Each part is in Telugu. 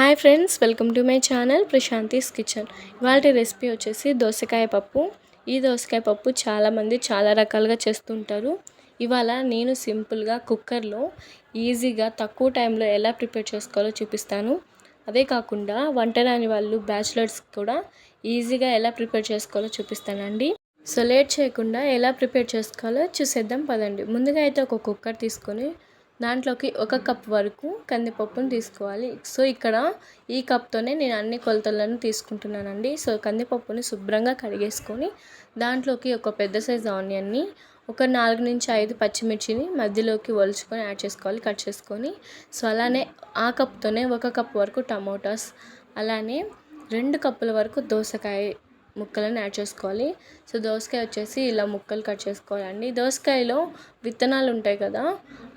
Hi friends, welcome to my channel Prashanthi's kitchen. ఇవాళ రెసిపీ వచ్చేసి దోసకాయ పప్పు. ఈ దోసకాయ పప్పు చాలామంది చాలా రకాలుగా చేస్తుంటారు. ఇవాళ నేను సింపుల్గా కుక్కర్లో ఈజీగా తక్కువ టైంలో ఎలా ప్రిపేర్ చేసుకోవాలో చూపిస్తాను. అదే కాకుండా వంట రాని వాళ్ళు బ్యాచిలర్స్ కూడా ఈజీగా ఎలా ప్రిపేర్ చేసుకోవాలో చూపిస్తానండి. సో లేట్ చేయకుండా ఎలా ప్రిపేర్ చేసుకోవాలో చూసేద్దాం పదండి. ముందుగా అయితే ఒక కుక్కర్ తీసుకొని దాంట్లోకి 1 కప్ వరకు కందిపప్పును తీసుకోవాలి. సో ఇక్కడ ఈ కప్తోనే నేను అన్ని కొలతలను తీసుకుంటున్నానండి. సో కందిపప్పుని శుభ్రంగా కడిగేసుకొని దాంట్లోకి ఒక పెద్ద సైజు ఆనియన్ని, ఒక 4 నుంచి 5 పచ్చిమిర్చిని మధ్యలోకి ఒలుచుకొని యాడ్ చేసుకోవాలి, కట్ చేసుకొని. సో అలానే ఆ కప్తోనే 1 కప్ వరకు టమోటాస్, అలానే 2 కప్పుల వరకు దోసకాయ ముక్కలను యాడ్ చేసుకోవాలి. సో దోసకాయ వచ్చేసి ఇలా ముక్కలు కట్ చేసుకోవాలండి. దోసకాయలో విత్తనాలు ఉంటాయి కదా,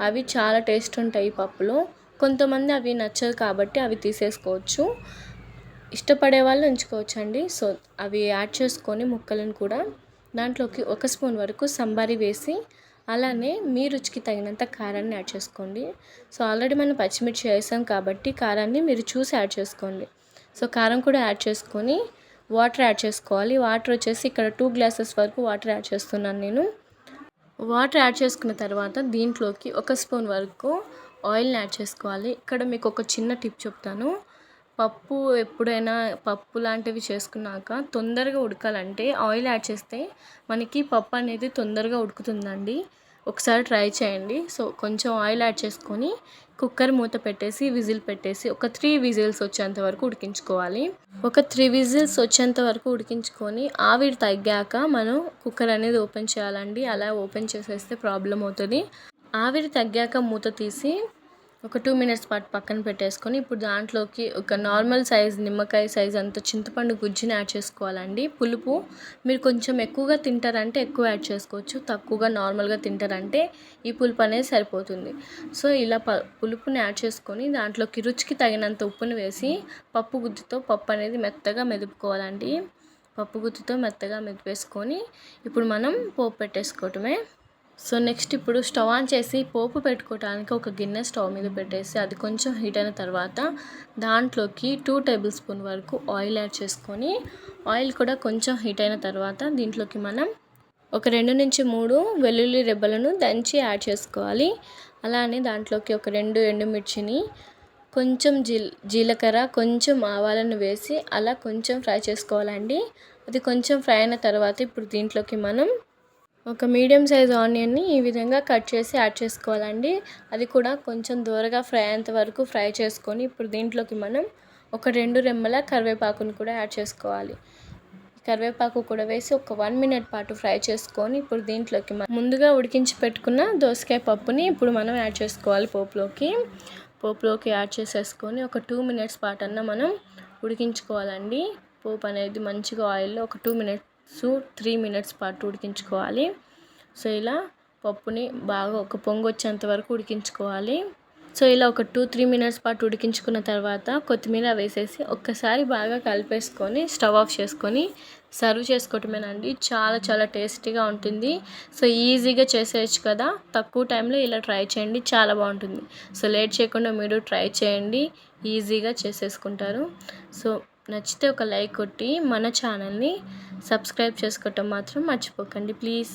అవి చాలా టేస్ట్ ఉంటాయి ఈ పప్పులో. కొంతమంది అవి నచ్చదు కాబట్టి అవి తీసేసుకోవచ్చు, ఇష్టపడే వాళ్ళు ఉంచుకోవచ్చు అండి. సో అవి యాడ్ చేసుకొని ముక్కలను కూడా దాంట్లోకి 1 స్పూన్ వరకు సంబారి వేసి, అలానే మీ రుచికి తగినంత కారాన్ని యాడ్ చేసుకోండి. సో ఆల్రెడీ మనం పచ్చిమిర్చి వేసాం కాబట్టి కారాన్ని మీరు చూసి యాడ్ చేసుకోండి. సో కారం కూడా యాడ్ చేసుకొని వాటర్ యాడ్ చేసుకోవాలి. వాటర్ వచ్చేసి ఇక్కడ 2 గ్లాసెస్ వరకు వాటర్ యాడ్ చేస్తున్నాను నేను. వాటర్ యాడ్ చేసుకున్న తర్వాత దీంట్లోకి 1 స్పూన్ వరకు ఆయిల్ని యాడ్ చేసుకోవాలి. ఇక్కడ మీకు ఒక చిన్న టిప్ చెప్తాను. పప్పు ఎప్పుడైనా పప్పు లాంటివి చేసుకున్నాక తొందరగా ఉడకాలంటే ఆయిల్ యాడ్ చేస్తే మనకి పప్పు అనేది తొందరగా ఉడుకుతుందండి. ఒకసారి ట్రై చేయండి. సో కొంచెం ఆయిల్ యాడ్ చేసుకొని కుక్కర్ మూత పెట్టేసి విజిల్ పెట్టేసి ఒక 3 విజిల్స్ వచ్చేంత వరకు ఉడికించుకోవాలి. ఒక 3 విజిల్స్ వచ్చేంత వరకు ఉడికించుకొని ఆవిరి తగ్గాక మనం కుక్కర్ అనేది ఓపెన్ చేయాలండి. అలా ఓపెన్ చేసేస్తే ప్రాబ్లం అవుతుంది. ఆవిరి తగ్గాక మూత తీసి ఒక 2 మినిట్స్ పాటు పక్కన పెట్టేసుకొని ఇప్పుడు దాంట్లోకి ఒక నార్మల్ సైజ్ నిమ్మకాయ సైజ్ అంత చింతపండు గుజ్జుని యాడ్ చేసుకోవాలండి. పులుపు మీరు కొంచెం ఎక్కువగా తింటారంటే ఎక్కువ యాడ్ చేసుకోవచ్చు, తక్కువగా నార్మల్గా తింటారంటే ఈ పులుపు అనేది సరిపోతుంది. సో ఇలా పులుపుని యాడ్ చేసుకొని దాంట్లోకి రుచికి తగినంత ఉప్పుని వేసి పప్పు గుత్తితో పప్పు అనేది మెత్తగా మెదుపుకోవాలండి. పప్పు గుత్తితో మెత్తగా మెదిపేసుకొని ఇప్పుడు మనం పోపు పెట్టేసుకోవటమే. సో నెక్స్ట్ ఇప్పుడు స్టవ్ ఆన్ చేసి పోపు పెట్టుకోవడానికి ఒక గిన్నె స్టవ్ మీద పెట్టేసి అది కొంచెం హీట్ అయిన తర్వాత దాంట్లోకి 2 టేబుల్ స్పూన్ వరకు ఆయిల్ యాడ్ చేసుకొని, ఆయిల్ కూడా కొంచెం హీట్ అయిన తర్వాత దీంట్లోకి మనం ఒక 2 నుంచి 3 వెల్లుల్లి రెబ్బలను దంచి యాడ్ చేసుకోవాలి. అలానే దాంట్లోకి ఒక 2 ఎండుమిర్చిని, కొంచెం జీలకర్ర, కొంచెం ఆవాలను వేసి అలా కొంచెం ఫ్రై చేసుకోవాలండి. అది కొంచెం ఫ్రై అయిన తర్వాత ఇప్పుడు దీంట్లోకి మనం ఒక మీడియం సైజ్ ఆనియన్ని ఈ విధంగా కట్ చేసి యాడ్ చేసుకోవాలండి. అది కూడా కొంచెం దూరగా ఫ్రై అయ్యేంత వరకు ఫ్రై చేసుకొని ఇప్పుడు దీంట్లోకి మనం ఒక 2 రెమ్మల కరివేపాకును కూడా యాడ్ చేసుకోవాలి. కరివేపాకు కూడా వేసి ఒక 1 మినిట్ పాటు ఫ్రై చేసుకొని ఇప్పుడు దీంట్లోకి ముందుగా ఉడికించి పెట్టుకున్న దోసకాయ పప్పుని ఇప్పుడు మనం యాడ్ చేసుకోవాలి. పోపులోకి యాడ్ చేసేసుకొని ఒక 2 మినిట్స్ పాటన్నా మనం ఉడికించుకోవాలండి. పోపు అనేది మంచిగా ఆయిల్లో ఒక 2 మినిట్స్ 3 మినిట్స్ పాటు ఉడికించుకోవాలి. సో ఇలా పప్పుని బాగా ఒక పొంగు వచ్చేంత వరకు ఉడికించుకోవాలి. సో ఇలా ఒక 2-3 మినిట్స్ పాటు ఉడికించుకున్న తర్వాత కొత్తిమీర వేసేసి ఒక్కసారి బాగా కలిపేసుకొని స్టవ్ ఆఫ్ చేసుకొని సర్వ్ చేసుకోవటమేనండి. చాలా చాలా టేస్టీగా ఉంటుంది. సో ఈజీగా చేసేయచ్చు కదా, తక్కువ టైంలో ఇలా ట్రై చేయండి, చాలా బాగుంటుంది. సో లేట్ చేయకుండా మీరు ట్రై చేయండి, ఈజీగా చేసేసుకుంటారు. సో నచ్చితే ఒక లైక్ కొట్టి మన ఛానల్ని సబ్స్క్రైబ్ చేసుకోవటం మాత్రం మర్చిపోకండి ప్లీజ్.